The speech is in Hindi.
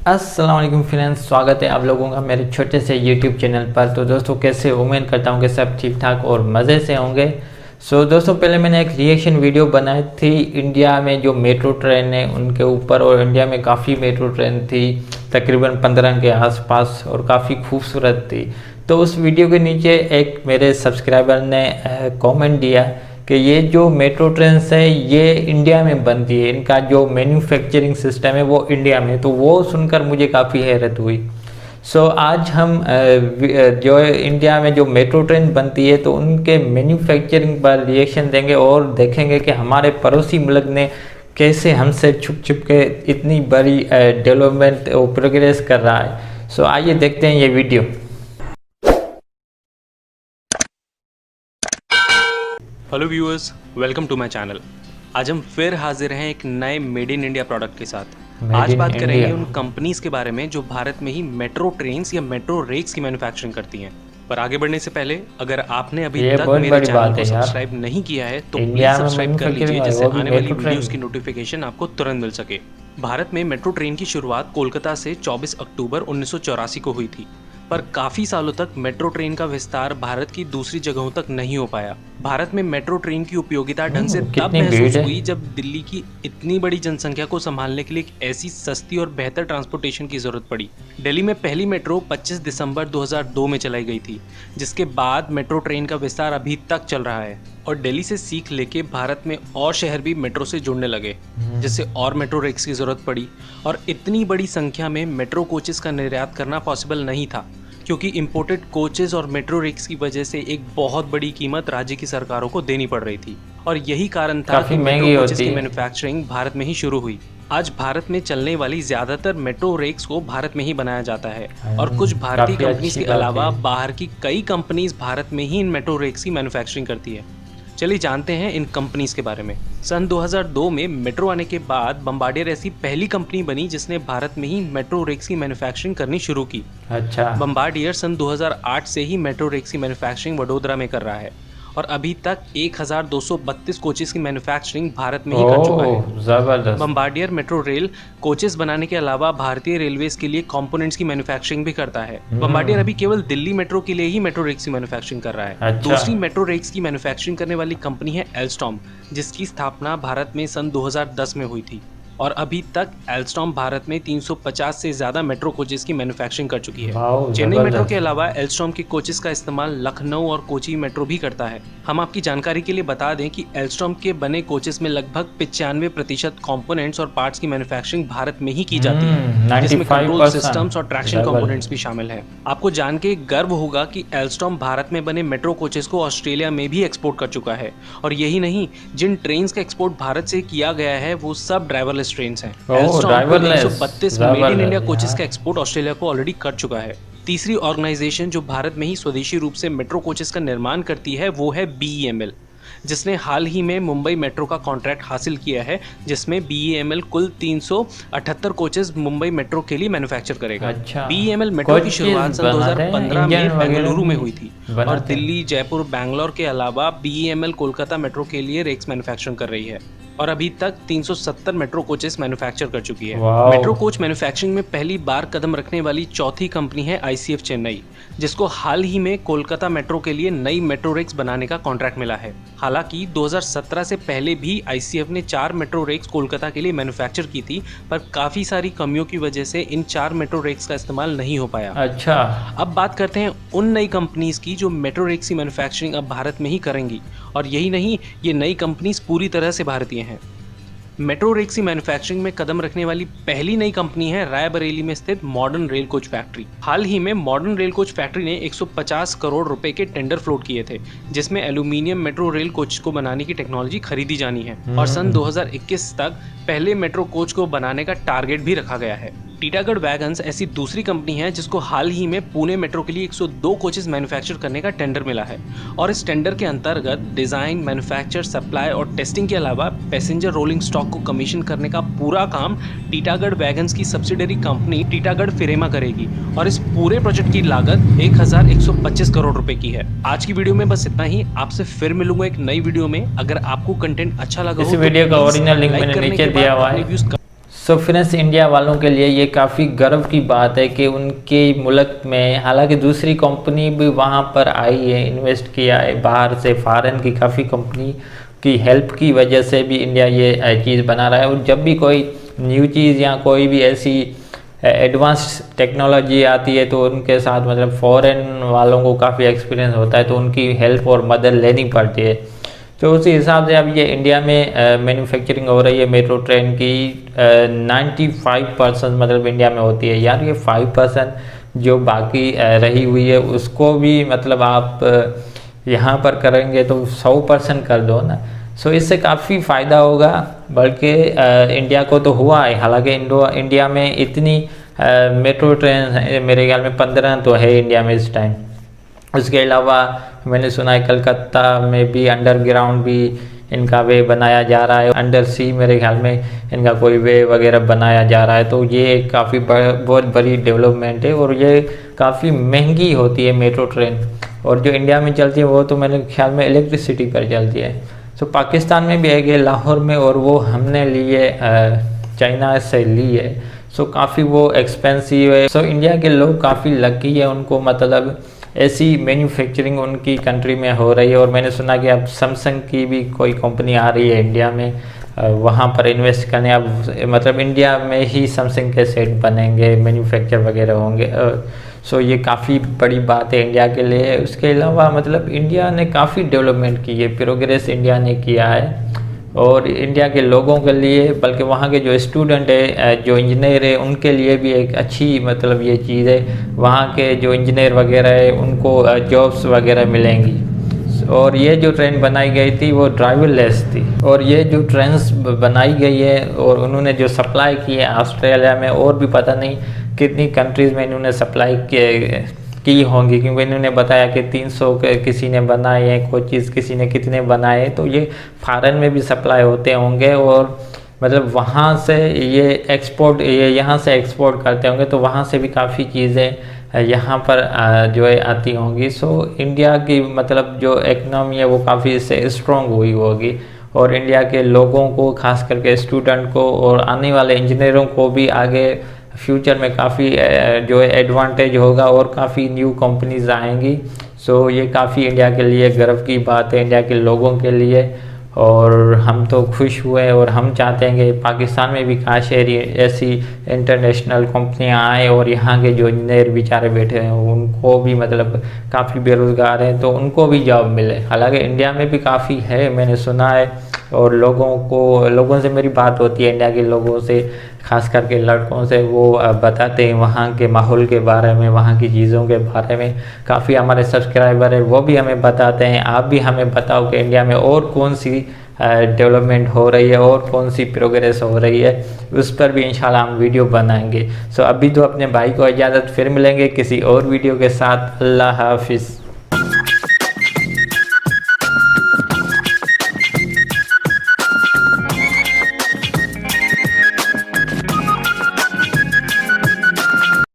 अस्सलाम वालेकुम फ्रेंड्स, स्वागत है आप लोगों का मेरे छोटे से YouTube चैनल पर। तो दोस्तों कैसे, उम्मीद करता हूँ कि सब ठीक ठाक और मज़े से होंगे। दोस्तों पहले मैंने एक रिएक्शन वीडियो बनाई थी इंडिया में जो मेट्रो ट्रेन है उनके ऊपर, और इंडिया में काफ़ी मेट्रो ट्रेन थी, तकरीबन 15 के आसपास, और काफ़ी खूबसूरत थी। तो उस वीडियो के नीचे एक मेरे सब्सक्राइबर ने कमेंट दिया कि ये जो मेट्रो ट्रेन है ये इंडिया में बनती है, इनका जो मैन्युफैक्चरिंग सिस्टम है वो इंडिया में। तो वो सुनकर मुझे काफ़ी हैरत हुई। आज हम जो इंडिया में जो मेट्रो ट्रेन बनती है तो उनके मैन्युफैक्चरिंग पर रिएक्शन देंगे और देखेंगे कि हमारे पड़ोसी मुल्क ने कैसे हमसे छुप छुप के इतनी बड़ी डेवलपमेंट और प्रोग्रेस कर रहा है। आइए देखते हैं ये video. Hello viewers, welcome to my channel. आज हम फिर हाजिर हैं एक नए मेड इन इंडिया प्रोडक्ट के साथ। आज बात करेंगे उन कंपनीज के बारे में जो भारत में ही मेट्रो ट्रेन्स या मेट्रो रेक्स की मैन्युफैक्चरिंग करती हैं। पर आगे बढ़ने से पहले अगर आपने अभी तक मेरे चैनल को सब्सक्राइब नहीं किया है तो प्लीज सब्सक्राइब कर लीजिए, जिससे आने वाली वीडियोस की नोटिफिकेशन आपको तुरंत मिल सके। भारत में मेट्रो ट्रेन की शुरुआत कोलकाता से 24 अक्टूबर 1984 को हुई थी, पर काफी सालों तक मेट्रो ट्रेन का विस्तार भारत की दूसरी जगहों तक नहीं हो पाया। भारत में मेट्रो ट्रेन की उपयोगिता ढंग से तब महसूस हुई जब दिल्ली की इतनी बड़ी जनसंख्या को संभालने के लिए एक ऐसी सस्ती और बेहतर ट्रांसपोर्टेशन की जरूरत पड़ी। दिल्ली में पहली मेट्रो 25 दिसंबर 2002 में चलाई गई थी, जिसके बाद मेट्रो ट्रेन का विस्तार अभी तक चल रहा है और दिल्ली से सीख लेके भारत में और शहर भी मेट्रो से जुड़ने लगे, जिससे और मेट्रो रेक्स की जरूरत पड़ी। और इतनी बड़ी संख्या में मेट्रो कोचेस का निर्यात करना पॉसिबल नहीं था, क्योंकि इंपोर्टेड कोचेस और मेट्रो रेक्स की वजह से एक बहुत बड़ी कीमत राज्य की सरकारों को देनी पड़ रही थी, और यही कारण था कि मेट्रो कोचेस की मैन्युफैक्चरिंग भारत में ही शुरू हुई। आज भारत में चलने वाली ज्यादातर मेट्रो रेक्स को भारत में ही बनाया जाता है, और कुछ भारतीय कंपनीज के अलावा बाहर की कई कंपनीज भारत में ही इन मेट्रो रेक्स की मैन्युफैक्चरिंग करती है। चलिए जानते हैं इन कंपनीज के बारे में। सन 2002 में मेट्रो आने के बाद बम्बार्डियर ऐसी पहली कंपनी बनी जिसने भारत में ही मेट्रो रेक्स की मैन्युफैक्चरिंग करनी शुरू की। अच्छा। बम्बार्डियर सन 2008 से ही मेट्रो रेक्स की मैन्युफैक्चरिंग वडोदरा में कर रहा है, और अभी तक 1232 कोचेस की मैन्युफैक्चरिंग भारत में ही कर चुका है। जबरदस्त। बम्बार्डियर मेट्रो रेल कोचेस बनाने के अलावा भारतीय रेलवेज के लिए कंपोनेंट्स की मैन्युफैक्चरिंग भी करता है। बम्बार्डियर अभी केवल दिल्ली मेट्रो के लिए ही मेट्रो रेक्स की मैन्युफैक्चरिंग कर रहा है। अच्छा। दूसरी मेट्रो रेक्स की मैन्युफैक्चरिंग करने वाली कंपनी है एल्स्टॉम, जिसकी स्थापना भारत में सन 2010 में हुई थी, और अभी तक एल्स्टॉम भारत में 350 से ज्यादा मेट्रो कोचेस की मैन्युफैक्चरिंग कर चुकी है। चेन्नई मेट्रो के अलावा एल्स्टॉम के कोचेस का इस्तेमाल लखनऊ और कोची मेट्रो भी करता है। हम आपकी जानकारी के लिए बता दें कि एल्स्टॉम के बने कोचेस में लगभग 95% कंपोनेंट्स और पार्ट्स की मैन्युफैक्चरिंग भारत में ही की जाती है, जिसमें कंट्रोल सिस्टम्स और ट्रैक्शन कंपोनेंट्स भी शामिल है। आपको जान के गर्व होगा कि एल्स्टॉम भारत में बने मेट्रो कोचेस को ऑस्ट्रेलिया में भी एक्सपोर्ट कर चुका है, और यही नहीं, जिन ट्रेन का एक्सपोर्ट भारत से किया गया है वो सब ड्राइवरलेस ट्रेन्स हैं। Alstom 132 made in India coaches का एक्सपोर्ट ऑस्ट्रेलिया को ऑलरेडी कर चुका है। तीसरी ऑर्गेनाइजेशन जो भारत में ही स्वदेशी रूप से मेट्रो कोचेस का निर्माण करती है वो है BEML, जिसने हाल ही में मुंबई मेट्रो का कॉन्ट्रैक्ट हासिल किया है, जिसमें BEML कुल 378 कोचेस मुंबई मेट्रो के लिए मैन्युफैक्चर करेगा। अच्छा। BEML मेट्रो की शुरुआत सन 2015 में बेंगलुरु में हुई थी, और दिल्ली, जयपुर, बैंगलोर के अलावा BEML कोलकाता मेट्रो के लिए रेक्स मैन्युफैक्चरिंग कर रही है, और अभी तक 370 मेट्रो कोचेस मैन्युफैक्चर कर चुकी है। मेट्रो कोच मैन्युफैक्चरिंग में पहली बार कदम रखने वाली चौथी कंपनी है ICF चेन्नई, जिसको हाल ही में कोलकाता मेट्रो के लिए नई मेट्रो रेक्स बनाने का कॉन्ट्रैक्ट मिला है। हालांकि 2017 से पहले भी ICF ने 4 मेट्रो रेक्स कोलकाता के लिए मैन्युफैक्चर की थी, पर काफी सारी कमियों की वजह से इन 4 मेट्रो रेक्स का इस्तेमाल नहीं हो पाया। अच्छा। अब बात करते हैं उन नई कंपनीज की जो मेट्रो रेक्स की मैन्युफैक्चरिंग अब भारत में ही करेंगी, और यही नहीं, ये नई कंपनीज पूरी तरह से भारतीय हैं। मेट्रो रेक्स की मैन्युफैक्चरिंग में कदम रखने वाली पहली नई कंपनी है रायबरेली में स्थित मॉडर्न रेल कोच फैक्ट्री। हाल ही में मॉडर्न रेल कोच फैक्ट्री ने 150 करोड़ रुपए के टेंडर फ्लोट किए थे, जिसमें एल्यूमिनियम मेट्रो रेल कोच को बनाने की टेक्नोलॉजी खरीदी जानी है, और सन 2021 तक पहले मेट्रो कोच को बनाने का टारगेट भी रखा गया है। टीटागढ़ वैगन्स ऐसी दूसरी कंपनी है जिसको हाल ही में पुणे मेट्रो के लिए 102 कोचेस मैन्युफैक्चर करने का टेंडर मिला है, और इस टेंडर के अंतर्गत डिजाइन, मैन्युफैक्चर, सप्लाई और टेस्टिंग के अलावा पैसेंजर रोलिंग स्टॉक को कमीशन करने का पूरा काम टीटागढ़ वैगन्स की सब्सिडरी कंपनी टीटागढ़ फिरेमा करेगी, और इस पूरे प्रोजेक्ट की लागत 1125 करोड़ रुपए की है। आज की वीडियो में बस इतना ही। आपसे फिर मिलूंगा एक नई वीडियो में। अगर आपको कंटेंट अच्छा लगा हो तो वीडियो का ओरिजिनल लिंक मैंने नीचे दिया हुआ है। सो फ्रेंड्स, इंडिया वालों के लिए ये काफ़ी गर्व की बात है कि उनके मुल्क में, हालांकि दूसरी कंपनी भी वहाँ पर आई है, इन्वेस्ट किया है बाहर से, फॉरेन की काफ़ी कंपनी की हेल्प की वजह से भी इंडिया ये चीज़ बना रहा है। और जब भी कोई न्यू चीज़ या कोई भी ऐसी एडवांस टेक्नोलॉजी आती है तो उनके साथ मतलब फॉरेन वालों को काफ़ी एक्सपीरियंस होता है, तो उनकी हेल्प और मदद लेनी पड़ती है। तो उसी हिसाब से अब ये इंडिया में मैन्युफैक्चरिंग हो रही है मेट्रो ट्रेन की। 95% मतलब इंडिया में होती है यार। ये 5% जो बाकी रही हुई है उसको भी मतलब आप यहाँ पर करेंगे तो 100% कर दो ना। सो इससे काफ़ी फ़ायदा होगा, बल्कि इंडिया को तो हुआ है। हालांकि इंडिया में इतनी मेट्रो ट्रेन मेरे ख्याल में 15 तो है इंडिया में इस टाइम। उसके अलावा मैंने सुना है कलकत्ता में भी अंडरग्राउंड भी इनका वे बनाया जा रहा है, अंडर सी मेरे ख्याल में इनका कोई वे वगैरह बनाया जा रहा है। तो ये काफ़ी बहुत बड़ी डेवलपमेंट है और ये काफ़ी महंगी होती है मेट्रो ट्रेन। और जो इंडिया में चलती है वो तो मेरे ख्याल में इलेक्ट्रिसिटी पर चलती है। तो पाकिस्तान में भी है लाहौर में, और वो हमने लिए चाइना से ली है। सो काफ़ी वो एक्सपेंसिव है। सो इंडिया के लोग काफ़ी लकी है, उनको मतलब ऐसी मैन्युफैक्चरिंग उनकी कंट्री में हो रही है। और मैंने सुना कि अब सैमसंग की भी कोई कंपनी आ रही है इंडिया में, वहाँ पर इन्वेस्ट करने। अब मतलब इंडिया में ही सैमसंग के सेट बनेंगे, मैन्युफैक्चर वगैरह होंगे। सो ये काफ़ी बड़ी बात है इंडिया के लिए। उसके अलावा मतलब इंडिया ने काफ़ी डेवलपमेंट की है, प्रोग्रेस इंडिया ने किया है। और इंडिया के लोगों के लिए, बल्कि वहाँ के जो स्टूडेंट है, जो इंजीनियर है, उनके लिए भी एक अच्छी मतलब ये चीज़ है। वहाँ के जो इंजीनियर वगैरह है उनको जॉब्स वगैरह मिलेंगी। और ये जो ट्रेन बनाई गई थी वो ड्राइवरलेस थी। और ये जो ट्रेन्स बनाई गई है और उन्होंने जो सप्लाई की है ऑस्ट्रेलिया में, और भी पता नहीं कितनी कंट्रीज़ में इन्होंने सप्लाई की होंगी, क्योंकि इन्होंने बताया कि 300 के किसी ने बनाए हैं, कोई चीज़ किसी ने कितने बनाए। तो ये फॉरेन में भी सप्लाई होते होंगे और मतलब वहाँ से ये एक्सपोर्ट, ये यहाँ से एक्सपोर्ट करते होंगे, तो वहाँ से भी काफ़ी चीज़ें यहाँ पर जो है आती होंगी। सो इंडिया की मतलब जो इकनॉमी है वो काफ़ी इससे स्ट्रॉन्ग हुई होगी। और इंडिया के लोगों को, खास करके स्टूडेंट को और आने वाले इंजीनियरों को भी आगे फ्यूचर में काफ़ी जो है एडवांटेज होगा और काफ़ी न्यू कंपनीज आएंगी। सो ये काफ़ी इंडिया के लिए गर्व की बात है, इंडिया के लोगों के लिए। और हम तो खुश हुए और हम चाहते हैं कि पाकिस्तान में भी काश ऐसी इंटरनेशनल कंपनियां आए और यहाँ के जो इंजीनियर बेचारे बैठे हैं उनको भी मतलब काफ़ी बेरोज़गार हैं तो उनको भी जॉब मिले। हालांकि इंडिया में भी काफ़ी है, मैंने सुना है। और लोगों से मेरी बात होती है, इंडिया के लोगों से, खास करके लड़कों से, वो बताते हैं वहाँ के माहौल के बारे में, वहाँ की चीज़ों के बारे में। काफ़ी हमारे सब्सक्राइबर है वो भी हमें बताते हैं। आप भी हमें बताओ कि इंडिया में और कौन सी डेवलपमेंट हो रही है और कौन सी प्रोग्रेस हो रही है, उस पर भी इंशाल्लाह हम वीडियो बनाएंगे। सो अभी तो अपने भाई को इजाज़त, फिर मिलेंगे किसी और वीडियो के साथ। अल्लाह हाफिज़।